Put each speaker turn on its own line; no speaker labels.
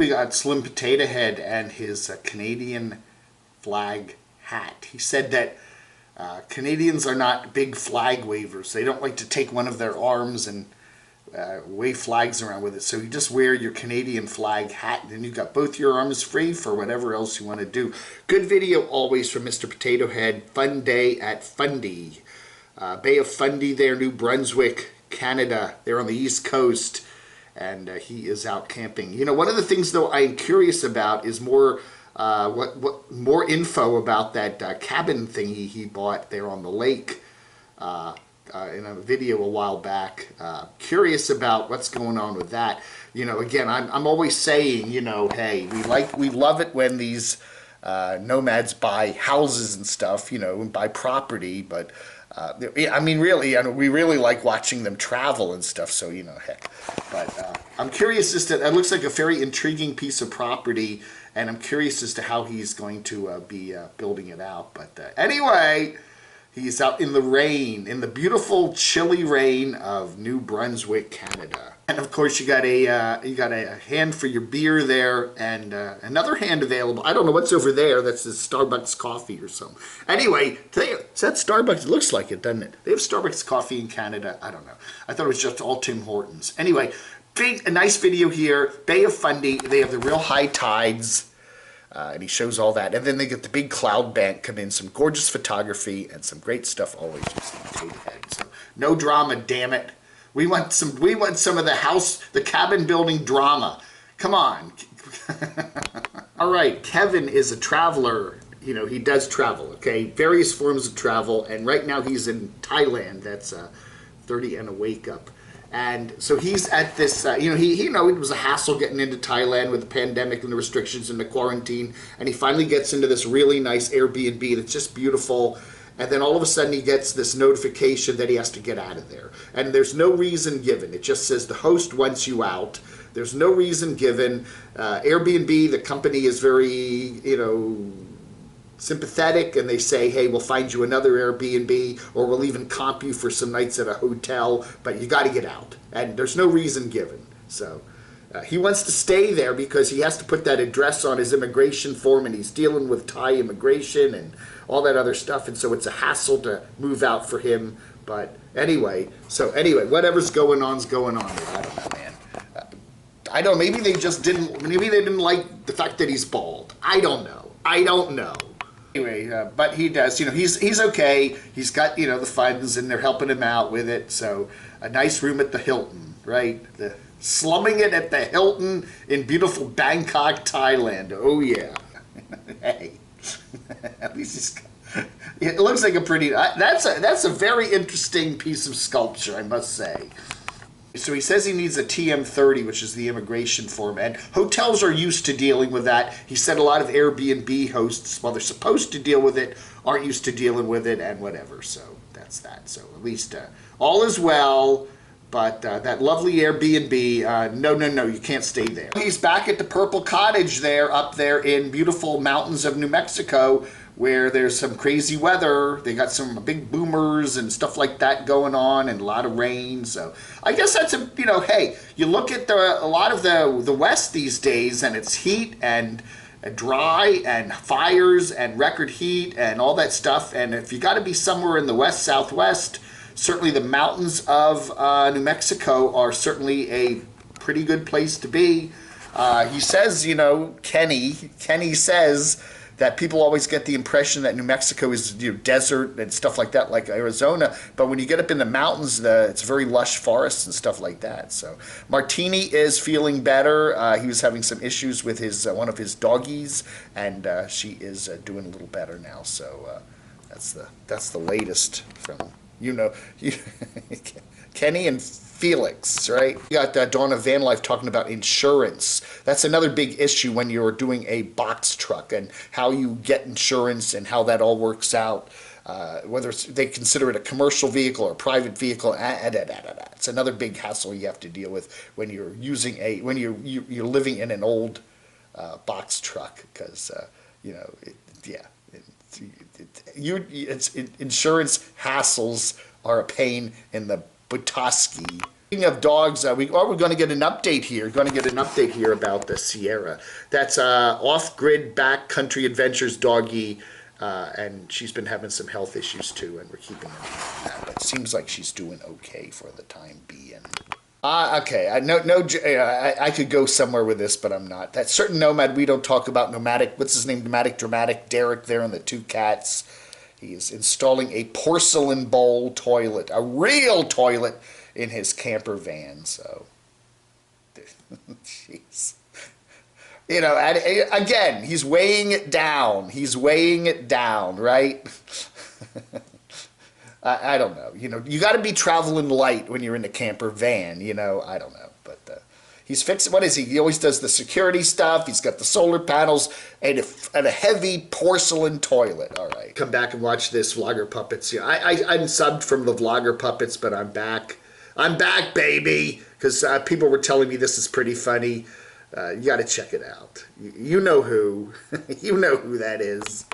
we got Slim Potato Head and his Canadian flag hat. He said that Canadians are not big flag wavers. They don't like to take one of their arms and wave flags around with it. So you just wear your Canadian flag hat, and then you've got both your arms free for whatever else you want to do. Good video always from Mr. Potato Head. Fun day at Fundy. Bay of Fundy there, New Brunswick, Canada. They're on the East Coast, and he is out camping. You know, one of the things, though, I'm curious about is more more info about that cabin thingy he bought there on the lake in a video a while back. Curious about what's going on with that. You know, again, I'm always saying, you know, hey, we love it when these nomads buy houses and stuff, you know, and buy property, but I mean, really, we really like watching them travel and stuff, so, you know, heck. But I'm curious as to, that looks like a very intriguing piece of property, and I'm curious as to how he's going to be building it out. But anyway, he's out in the rain, in the beautiful, chilly rain of New Brunswick, Canada. And of course, you got a hand for your beer there, and another hand available. I don't know what's over there. That's a Starbucks coffee or something. Anyway, is that Starbucks? It looks like it, doesn't it? They have Starbucks coffee in Canada. I don't know. I thought it was just all Tim Hortons. Anyway, a nice video here. Bay of Fundy. They have the real high tides. And he shows all that, and then they get the big cloud bank come in, some gorgeous photography and some great stuff always with Potatohead. So no drama, damn it. We want some of the cabin building drama. Come on. All right, Kevin is a traveler. You know, he does travel, okay? Various forms of travel, and right now he's in Thailand. That's 30 and a wake up. And so he's at this, you know, it was a hassle getting into Thailand with the pandemic and the restrictions and the quarantine. And he finally gets into this really nice Airbnb that's just beautiful. And then all of a sudden he gets this notification that he has to get out of there. And there's no reason given. It just says the host wants you out. There's no reason given. Airbnb, the company, is very, you know, sympathetic, and they say, hey, we'll find you another Airbnb, or we'll even comp you for some nights at a hotel, but you got to get out. And there's no reason given. So he wants to stay there because he has to put that address on his immigration form, and he's dealing with Thai immigration and all that other stuff, and so it's a hassle to move out for him. But anyway, whatever's going on's going on. I don't know, man. I don't know, maybe they didn't like the fact that he's bald. I don't know. Anyway, but he does, you know, he's okay. He's got, you know, the funds, and they're helping him out with it. So a nice room at the Hilton, right? Slumming it at the Hilton in beautiful Bangkok, Thailand. Oh yeah. Hey, at least it looks like a pretty. That's a very interesting piece of sculpture, I must say. So he says he needs a TM30, which is the immigration form, and hotels are used to dealing with that. He said a lot of Airbnb hosts, while they're supposed to deal with it, aren't used to dealing with it, and whatever. So that's that. So at least all is well, but that lovely Airbnb, no, you can't stay there. He's back at the Purple Cottage there, up there in beautiful mountains of New Mexico, where there's some crazy weather. They got some big boomers and stuff like that going on, and a lot of rain. So I guess that's you know, hey, you look at a lot of the West these days, and it's heat and dry and fires and record heat and all that stuff. And if you got to be somewhere in the West, Southwest, certainly the mountains of New Mexico are certainly a pretty good place to be. He says, you know, Kenny says that people always get the impression that New Mexico is, you know, desert and stuff like that, like Arizona. But when you get up in the mountains, it's very lush forests and stuff like that. So Martini is feeling better. He was having some issues with his one of his doggies, and she is doing a little better now. So that's the latest from, you know, Kenny and Felix, right? You got Donna Van Life talking about insurance. That's another big issue when you're doing a box truck, and how you get insurance and how that all works out. Whether they consider it a commercial vehicle or a private vehicle, it's another big hassle you have to deal with when you're using you're living in an old box truck, because you know, insurance hassles are a pain in the Butowski Speaking of dogs, we're going to get an update here. Going to get an update here about the Sierra. That's off-grid backcountry adventures doggy, and she's been having some health issues too, and we're keeping an eye on that. But it seems like she's doing okay for the time being. Okay, I could go somewhere with this, but I'm not. That certain Nomad we don't talk about, Nomadic, what's his name, Nomadic Dramatic, Derek there and the two cats. He is installing a porcelain bowl toilet, a real toilet, in his camper van, so. Jeez. You know, and again, he's weighing it down. He's weighing it down, right? I don't know. You know, you got to be traveling light when you're in a camper van. You know, I don't know. But he's fixing, what is he? He always does the security stuff. He's got the solar panels and a heavy porcelain toilet. All right. Come back and watch this Vlogger Puppets. Yeah, I'm subbed from the Vlogger Puppets, but I'm back. I'm back, baby. Because people were telling me this is pretty funny. You got to check it out. You know who. You know who that is.